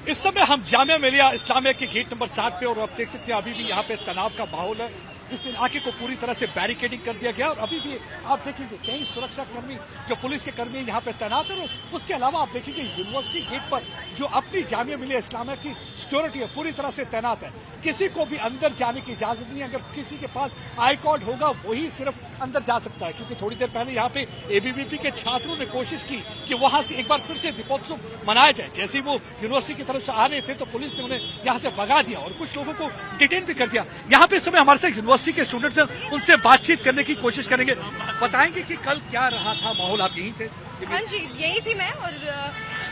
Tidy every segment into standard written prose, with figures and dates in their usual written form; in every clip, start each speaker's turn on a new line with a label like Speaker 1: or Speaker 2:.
Speaker 1: इस समय हम जामिया मिलिया इस्लामिया के गेट नंबर 7 पे और आप देख सकते हैं अभी भी यहाँ पे तनाव का माहौल है। इस इलाके को पूरी तरह से बैरिकेडिंग कर दिया गया और अभी भी आप देखेंगे कई सुरक्षा कर्मी जो पुलिस के कर्मी यहाँ पे तैनात है। उसके अलावा आप देखेंगे यूनिवर्सिटी गेट पर जो अपनी जामिया मिलिया इस्लामिया की सिक्योरिटी है पूरी तरह से तैनात है। किसी को भी अंदर जाने की इजाजत नहीं है। अगर किसी के पास आई कार्ड होगा वही सिर्फ अंदर जा सकता है, क्योंकि थोड़ी देर पहले यहाँ पे एबीवीपी के छात्रों ने कोशिश की कि वहां से एक बार फिर से दीपोत्सव मनाया जाए। जैसे ही वो यूनिवर्सिटी की तरफ से आ रहे थे तो पुलिस ने उन्हें यहाँ से भगा दिया और कुछ लोगों को डिटेन भी कर दिया। यहाँ पे इस समय हमारे साथ यूनिवर्सिटी के स्टूडेंट्स हैं, उनसे बातचीत करने की कोशिश करेंगे। बताएंगे कि कल क्या रहा था माहौल, आप यहीं थे?
Speaker 2: हाँ जी, यही थी मैं, और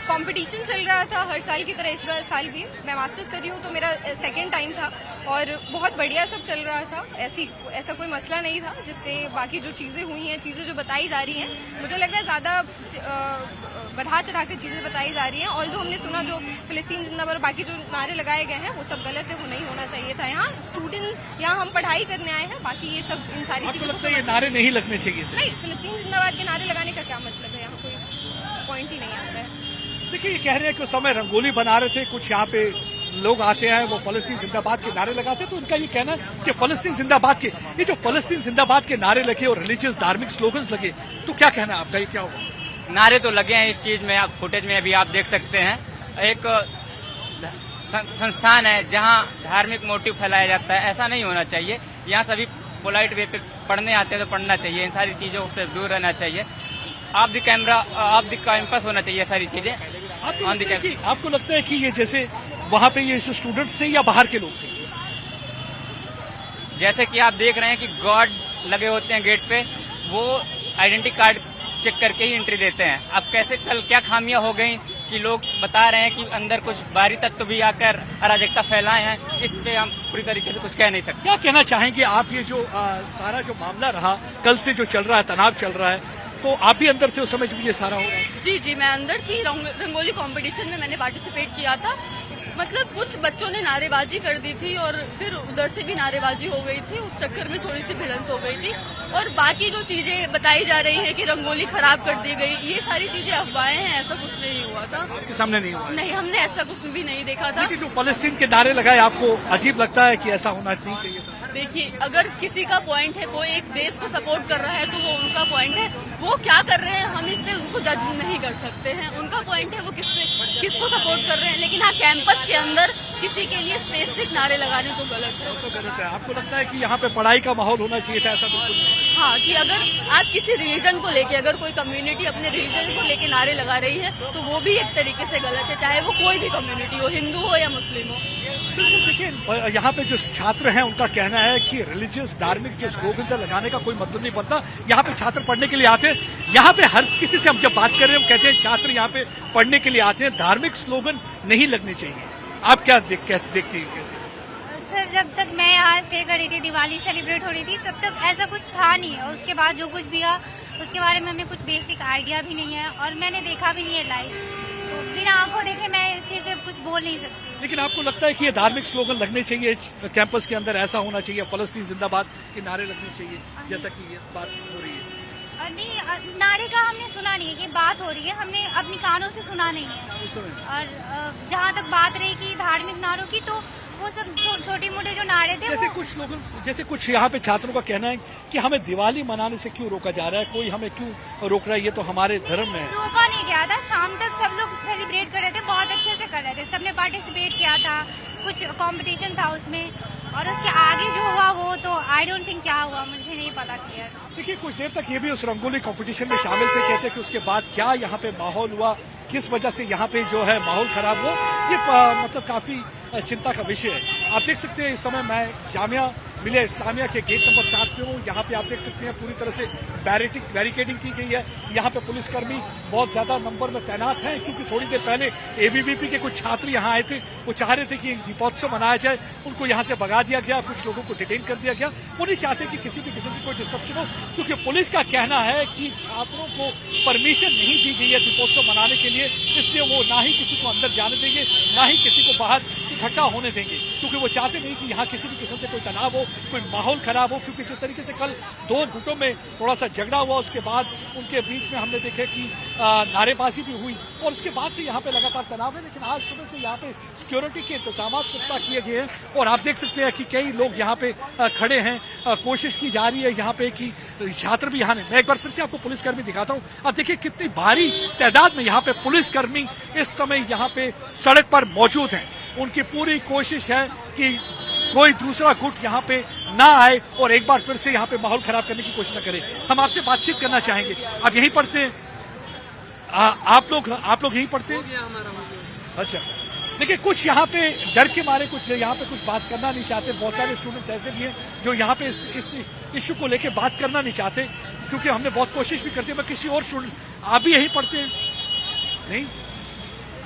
Speaker 2: कंपटीशन चल रहा था हर साल की तरह इस बार साल भी। मैं मास्टर्स कर रही हूँ तो मेरा सेकंड टाइम था और बहुत बढ़िया सब चल रहा था। ऐसा कोई मसला नहीं था। जिससे बाकी जो चीज़ें हुई हैं, चीज़ें जो बताई जा रही हैं, मुझे लग रहा है ज़्यादा बढ़ा चढ़ा के चीज़ें बताई जा रही हैं। और जो हमने सुना जो फिलिस्तीन जिंदाबाद और बाकी जो नारे लगाए गए हैं वो सब गलत है, वो नहीं होना चाहिए था। यहाँ स्टूडेंट, यहाँ हम पढ़ाई करने आए हैं, बाकी ये सब इन सारी चीज़ों
Speaker 1: को ये नारे नहीं लगने चाहिए।
Speaker 2: नहीं, फिलिस्तीन जिंदाबाद के नारे लगाने का क्या मतलब है? यहाँ कोई पॉइंट ही नहीं आता है।
Speaker 1: देखिए, ये कह रहे हैं कि उस समय रंगोली बना रहे थे, कुछ यहाँ पे लोग आते हैं वो फलस्तीन जिंदाबाद के नारे लगाते हैं। तो उनका ये कहना है कि फलस्तीन जिंदाबाद के ये जो फलस्तीन जिंदाबाद के नारे लगे और रिलीजियस धार्मिक स्लोगन्स लगे, तो क्या कहना है आपका, ये क्या होगा?
Speaker 3: नारे तो लगे हैं इस चीज में, आप फुटेज में अभी आप देख सकते हैं। एक संस्थान है जहां धार्मिक मोटिव फैलाया जाता है, ऐसा नहीं होना चाहिए। यहाँ सभी पोलाइट वे पे पढ़ने आते हैं तो पढ़ना चाहिए, इन सारी चीजों से दूर रहना चाहिए। Of the camera, of the campus होना चाहिए सारी चीजें।
Speaker 1: आपको लगता है कि ये जैसे वहाँ पे ये स्टूडेंट्स थे या बाहर के लोग थे?
Speaker 3: जैसे कि आप देख रहे हैं कि गार्ड लगे होते हैं गेट पे, वो आइडेंटिटी कार्ड चेक करके ही एंट्री देते हैं। अब कैसे कल क्या खामियां हो गई कि लोग बता रहे हैं कि अंदर कुछ बाहरी तत्व भी आकर अराजकता फैलाए हैं, इस पे हम पूरी तरीके से कुछ कह नहीं सकते।
Speaker 1: क्या कहना चाहेंगे आप? ये जो सारा जो मामला रहा कल से जो चल रहा है, तनाव चल रहा है, तो आप भी अंदर थे उस समय जब ये सारा हो रहा है?
Speaker 4: जी, मैं अंदर थी। रंगोली कंपटीशन में मैंने पार्टिसिपेट किया था। मतलब कुछ बच्चों ने नारेबाजी कर दी थी और फिर उधर से भी नारेबाजी हो गई थी। उस चक्कर में थोड़ी सी भिड़ंत हो गई थी। और बाकी जो चीजें बताई जा रही है कि रंगोली खराब कर दी गई, ये सारी चीजें अफवाहें हैं, ऐसा कुछ नहीं हुआ था।
Speaker 1: आपके सामने नहीं हुआ?
Speaker 4: नहीं, हमने ऐसा कुछ भी नहीं देखा था।
Speaker 1: जो फलस्तीन के नारे लगाए, आपको अजीब लगता है कि ऐसा होना नहीं चाहिए था?
Speaker 4: देखिए, अगर किसी का पॉइंट है, कोई एक देश को सपोर्ट कर रहा है तो वो उनका पॉइंट है। वो क्या कर रहे हैं हम इसलिए उसको जज नहीं कर सकते हैं। उनका पॉइंट है, वो किसको सपोर्ट कर रहे हैं। लेकिन हाँ, कैंपस के अंदर किसी के लिए स्पेसिफिक नारे लगाने तो गलत है।
Speaker 1: तो गलत है। आपको लगता है कि यहाँ पे पढ़ाई का माहौल होना चाहिए था? ऐसा बिल्कुल नहीं।
Speaker 4: हाँ, कि अगर आप किसी रिलीजन को लेके, अगर कोई कम्युनिटी अपने रिलीजन को लेके नारे लगा रही है तो वो भी एक तरीके से गलत है, चाहे वो कोई भी कम्युनिटी हो, हिंदू हो या मुस्लिम हो।
Speaker 1: देखिए, यहाँ पे जो छात्र हैं उनका कहना है कि रिलीजियस धार्मिक जो स्लोगन से लगाने का कोई मतलब नहीं बनता। यहाँ पे छात्र पढ़ने के लिए आते हैं। यहाँ पे हर किसी से हम जब बात कर रहे हैं हम कहते हैं छात्र यहाँ पे पढ़ने के लिए आते हैं, धार्मिक स्लोगन नहीं लगने चाहिए। आप क्या देखती हैं?
Speaker 5: सर, जब तक मैं यहाँ स्टे कर रही थी, दिवाली सेलिब्रेट हो रही थी, तब तक ऐसा कुछ था नहीं। और उसके बाद जो कुछ भी हुआ उसके बारे में हमें कुछ बेसिक आइडिया भी नहीं है और मैंने देखा भी नहीं है लाइव। तो बिना आंखों देखे मैं इसी के कुछ बोल नहीं सकती। लेकिन
Speaker 1: आपको लगता है कि ये धार्मिक स्लोगन लगने चाहिए कैंपस के अंदर, ऐसा होना चाहिए, फलस्तीन जिंदाबाद के नारे लगने चाहिए, जैसा कि ये बात हो रही है?
Speaker 5: नहीं, नारे का हमने सुना नहीं है कि बात हो रही है, हमने अपनी कानों से सुना नहीं है। और जहाँ तक बात रही कि धार्मिक नारों की, तो वो सब छोटे मोटे जो नारे थे, जैसे कुछ यहाँ पे छात्रों का कहना है कि हमें दिवाली मनाने से क्यों रोका जा रहा है, कोई हमें क्यों रोक रहा है, ये तो हमारे धर्म में है। रोका नहीं गया था, शाम तक सब लोग सेलिब्रेट कर रहे थे, बहुत अच्छे से कर रहे थे, सबने पार्टिसिपेट किया था, कुछ कंपटीशन था उसमें। और उसके आगे जो हुआ वो तो आई डोंट थिंक क्या हुआ, मुझे नहीं पता क्लियर।
Speaker 1: देखिए, कुछ देर तक ये भी उस रंगोली कंपटीशन में शामिल थे, कहते हैं कि उसके बाद क्या यहाँ पे माहौल हुआ, किस वजह से यहाँ पे जो है माहौल खराब हुआ, ये मतलब काफी चिंता का विषय है। आप देख सकते हैं इस समय मैं जामिया मिलिया इस्लामिया के गेट नंबर 7 पे हूँ। यहाँ पे आप देख सकते हैं पूरी तरह से बैरिकेडिंग की गई है। यहाँ पे पुलिसकर्मी बहुत ज्यादा नंबर में तैनात हैं, क्योंकि थोड़ी देर पहले एबीवीपी के कुछ छात्र यहाँ आए थे, वो चाह रहे थे कि दीपोत्सव मनाया जाए, उनको यहाँ से भगा दिया गया, कुछ लोगों को डिटेन कर दिया गया। वो नहीं चाहते कि किसी भी किस्म की कोई डिस्ट्रप्शन हो, क्योंकि पुलिस का कहना है कि छात्रों को परमिशन नहीं दी गई है दीपोत्सव मनाने के लिए, इसलिए वो ना ही किसी को अंदर जाने देंगे ना ही किसी को बाहर। इकट्ठा होने देंगे, क्योंकि वो चाहते नहीं कि यहाँ किसी भी किस्म से कोई तनाव हो, कोई माहौल खराब हो। क्योंकि जिस तरीके से कल 2 गुटों में थोड़ा सा झगड़ा हुआ, उसके बाद उनके बीच में हमने देखे कि नारेबाजी भी हुई और उसके बाद से यहाँ पे लगातार तनाव है। लेकिन आज सुबह से यहाँ पे सिक्योरिटी के इंतजाम पुख्ता किए गए हैं और आप देख सकते हैं कि कई लोग यहाँ पे खड़े हैं। कोशिश की जा रही है यहाँ पे कि छात्र भी यहाँ मैं एक बार फिर से आपको पुलिसकर्मी दिखाता हूँ। अब देखिए कितनी भारी तादाद में यहाँ पे पुलिसकर्मी इस समय यहाँ पे सड़क पर मौजूद हैं। उनकी पूरी कोशिश है कि कोई दूसरा गुट यहाँ पे ना आए और एक बार फिर से यहाँ पे माहौल खराब करने की कोशिश न करे। हम आपसे बातचीत करना चाहेंगे। आप यहीं पढ़ते हैं? आप लोग यहीं पढ़ते हैं? अच्छा, देखिए कुछ यहाँ पे डर के मारे कुछ यहाँ पे कुछ बात करना नहीं चाहते। बहुत सारे स्टूडेंट्स ऐसे भी हैं जो यहाँ पे इस इश्यू को लेके बात करना नहीं चाहते, क्योंकि हमने बहुत कोशिश भी करती है। मैं किसी और स्टूडेंट, आप भी यहीं पढ़ते हैं? नहीं,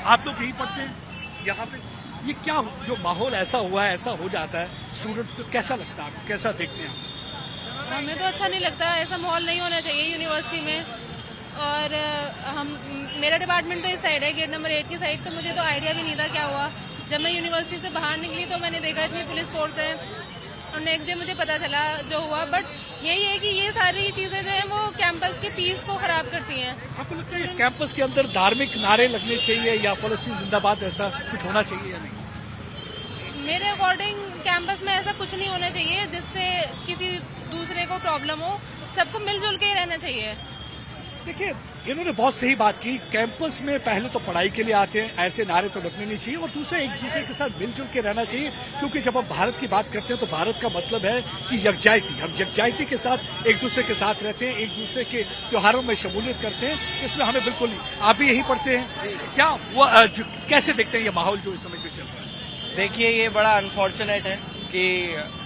Speaker 1: आप लोग यहीं पढ़ते हैं यहाँ पे? ये क्या जो माहौल ऐसा हुआ है, ऐसा हो जाता है, स्टूडेंट्स को कैसा लगता है, आपको कैसा देखते हैं आप?
Speaker 6: हमें तो अच्छा नहीं लगता, ऐसा माहौल नहीं होना चाहिए यूनिवर्सिटी में। और मेरा डिपार्टमेंट तो इस साइड है, गेट नंबर 8 की साइड, तो मुझे तो आइडिया भी नहीं था क्या हुआ। जब मैं यूनिवर्सिटी से बाहर निकली तो मैंने देखा इतनी पुलिस फोर्स है और नेक्स्ट डे मुझे पता चला जो हुआ। बट यही है कि ये सारी चीजें जो है वो कैंपस के पीस को खराब करती हैं।
Speaker 1: आपको लगता है कैंपस के अंदर धार्मिक नारे लगने चाहिए या फलस्तीन जिंदाबाद ऐसा कुछ होना चाहिए या नहीं?
Speaker 6: मेरे अकॉर्डिंग कैंपस में ऐसा कुछ नहीं होना चाहिए जिससे किसी दूसरे को प्रॉब्लम हो। सबको मिलजुल के ही रहना चाहिए।
Speaker 1: देखिए, इन्होंने बहुत सही बात की। कैंपस में पहले तो पढ़ाई के लिए आते हैं, ऐसे नारे तो लगने नहीं चाहिए और दूसरे एक दूसरे के साथ मिलजुल के रहना चाहिए। क्योंकि जब हम भारत की बात करते हैं तो भारत का मतलब है कि यकजायती। हम यकजायती के साथ एक दूसरे के साथ रहते हैं, एक दूसरे के त्योहारों में शमूलियत करते हैं। इसमें हमें बिल्कुल नहीं। आप भी यही पढ़ते हैं क्या? वो कैसे देखते हैं ये माहौल जो इस समय जो चल रहा है?
Speaker 7: देखिए, ये बड़ा अनफॉर्चुनेट है कि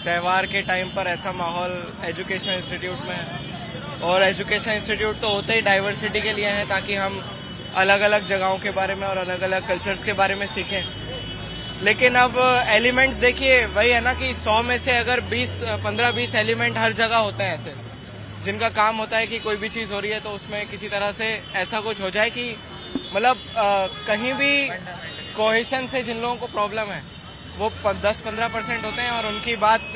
Speaker 7: त्योहार के टाइम पर ऐसा माहौल एजुकेशन इंस्टीट्यूट में है। और एजुकेशन इंस्टीट्यूट तो होते ही डाइवर्सिटी के लिए हैं, ताकि हम अलग अलग जगहों के बारे में और अलग अलग कल्चर्स के बारे में सीखें। लेकिन अब एलिमेंट्स देखिए, वही है ना कि 100 में से अगर 15-20 एलिमेंट हर जगह होते हैं ऐसे, जिनका काम होता है कि कोई भी चीज़ हो रही है तो उसमें किसी तरह से ऐसा कुछ हो जाए कि मतलब कहीं भी कोहेशन से जिन लोगों को प्रॉब्लम है वो 10-15% होते हैं। और उनकी बात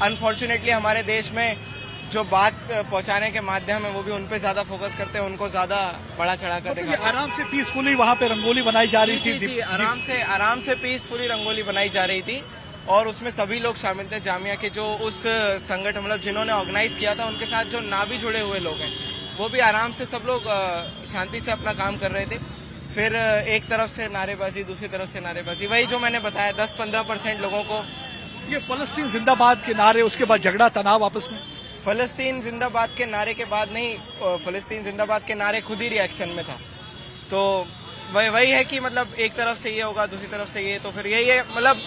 Speaker 7: अनफॉर्चुनेटली हमारे देश में जो बात पहुंचाने के माध्यम है वो भी उन पे ज्यादा फोकस करते हैं, उनको ज्यादा बड़ा चढ़ा कर दिखाते हैं।
Speaker 1: आराम से पीसफुली वहाँ पे रंगोली बनाई जा रही थी।
Speaker 7: जी, आराम से पीसफुली रंगोली बनाई जा रही थी और उसमें सभी लोग शामिल थे। जामिया के जो उस संगठन मतलब जिन्होंने ऑर्गेनाइज किया था, उनके साथ जो ना भी जुड़े हुए लोग हैं वो भी आराम से सब लोग शांति से अपना काम कर रहे थे। फिर एक तरफ से नारेबाजी, दूसरी तरफ से नारेबाजी, वही जो मैंने बताया 10-15% लोगों को।
Speaker 1: ये फलस्तीन जिंदाबाद के नारे, उसके बाद झगड़ा तनाव आपस में।
Speaker 7: फलस्तीन जिंदाबाद के नारे के बाद नहीं, फलस्तीन जिंदाबाद के नारे खुद ही रिएक्शन में था। तो वही है कि मतलब एक तरफ से ये होगा, दूसरी तरफ से ये, तो फिर यही है। मतलब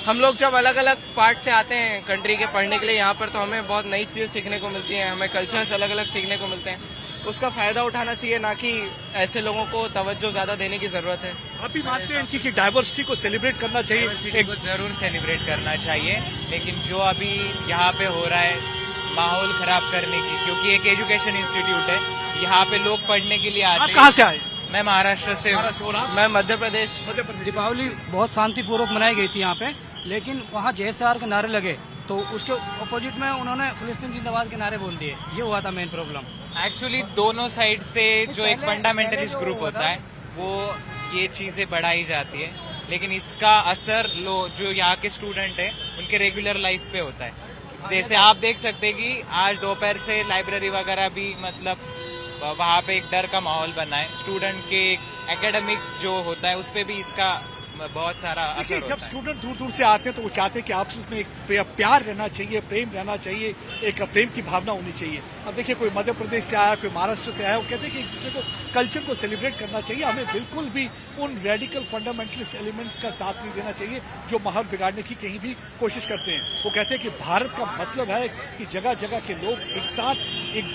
Speaker 7: हम लोग जब अलग अलग पार्ट से आते हैं कंट्री के पढ़ने के लिए यहाँ पर, तो हमें बहुत नई चीजें सीखने को मिलती हैं, हमें कल्चर्स अलग अलग सीखने को मिलते हैं। उसका फायदा उठाना चाहिए, ना कि ऐसे लोगों को तवज्जो ज्यादा देने की जरूरत है।
Speaker 1: आप भी मानते हैं कि डाइवर्सिटी को सेलिब्रेट करना चाहिए?
Speaker 3: डाइवर्सिटी को जरूर सेलिब्रेट करना चाहिए, लेकिन जो अभी यहाँ पे हो रहा है माहौल खराब करने की, क्योंकि एक एजुकेशन इंस्टीट्यूट है, यहाँ पे लोग पढ़ने के लिए आते हैं।
Speaker 1: आप कहाँ से आए?
Speaker 3: मैं महाराष्ट्र से हूँ।
Speaker 7: मैं मध्य प्रदेश।
Speaker 8: दीपावली बहुत शांतिपूर्वक मनाई गई थी यहाँ पे, लेकिन वहाँ JSR के नारे लगे तो उसके अपोजिट में उन्होंने फिलिस्तीन जिंदाबाद के नारे बोल दिए। ये हुआ था मेन प्रॉब्लम।
Speaker 3: एक्चुअली दोनों साइड से जो एक फंडामेंटलिस्ट ग्रुप होता है वो ये चीजें बढ़ाई जाती है, लेकिन इसका असर जो यहाँ के स्टूडेंट है उनके रेगुलर लाइफ पे होता है। जैसे आप देख सकते हैं कि आज दोपहर से लाइब्रेरी वगैरह भी मतलब वहाँ पे एक डर का माहौल बना है। स्टूडेंट के एकेडमिक जो होता है उस पे भी इसका बहुत सारा असर होता
Speaker 1: जब
Speaker 3: है।
Speaker 1: स्टूडेंट दूर दूर से आते हैं तो वो चाहते हैं कि आपस में एक प्यार रहना चाहिए, प्रेम रहना चाहिए, एक प्रेम की भावना होनी चाहिए। अब देखिए, कोई मध्य प्रदेश से आया, कोई महाराष्ट्र से आया, वो कहते हैं कि एक दूसरे को कल्चर को सेलिब्रेट करना चाहिए। हमें बिल्कुल भी उन रेडिकल फंडामेंटलिस्ट एलिमेंट्स का साथ नहीं देना चाहिए जो माहौल बिगाड़ने की कहीं भी कोशिश करते हैं। वो कहते हैं कि भारत का मतलब है कि जगह जगह के लोग एक साथ, एक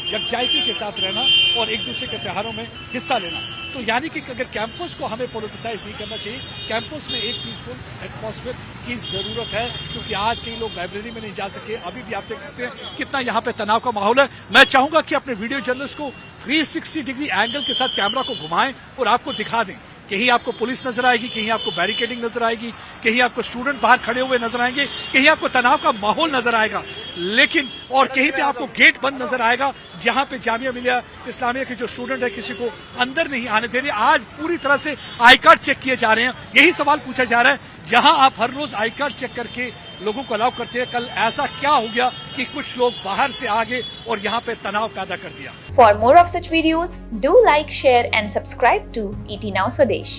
Speaker 1: यकजायती के साथ रहना और एक दूसरे के त्योहारों में हिस्सा लेना। तो यानी कि अगर कैंपस को हमें पोलिटिसाइज नहीं करना चाहिए, कैंपस में एक पीसफुल एटमॉस्फेयर की जरूरत है, क्योंकि आज कई लोग लाइब्रेरी में नहीं जा सके। अभी भी आप देख सकते हैं कितना यहाँ पे तनाव का माहौल है। मैं चाहूंगा कि अपने वीडियो जर्नलिस्ट को 360 डिग्री एंगल के साथ कैमरा को घुमाएं और आपको दिखा दें कहीं आपको पुलिस नजर आएगी, कहीं आपको बैरिकेडिंग नजर आएगी, कहीं आपको स्टूडेंट बाहर खड़े हुए नजर आएंगे, कहीं आपको तनाव का माहौल नजर आएगा, लेकिन और कहीं पे आपको गेट बंद नजर आएगा जहां पे जामिया मिलिया इस्लामिया के जो स्टूडेंट है किसी को अंदर नहीं आने दे रहे। आज पूरी तरह से आई कार्ड चेक किए जा रहे हैं। यही सवाल पूछा जा रहा है, जहां आप हर रोज आई कार्ड चेक करके लोगों को अलाउ करते हैं, कल ऐसा क्या हो गया कि कुछ लोग बाहर से आ गए और यहाँ पे तनाव पैदा कर दिया।
Speaker 9: For more of such videos, do like, share and subscribe to ET Now Swadesh.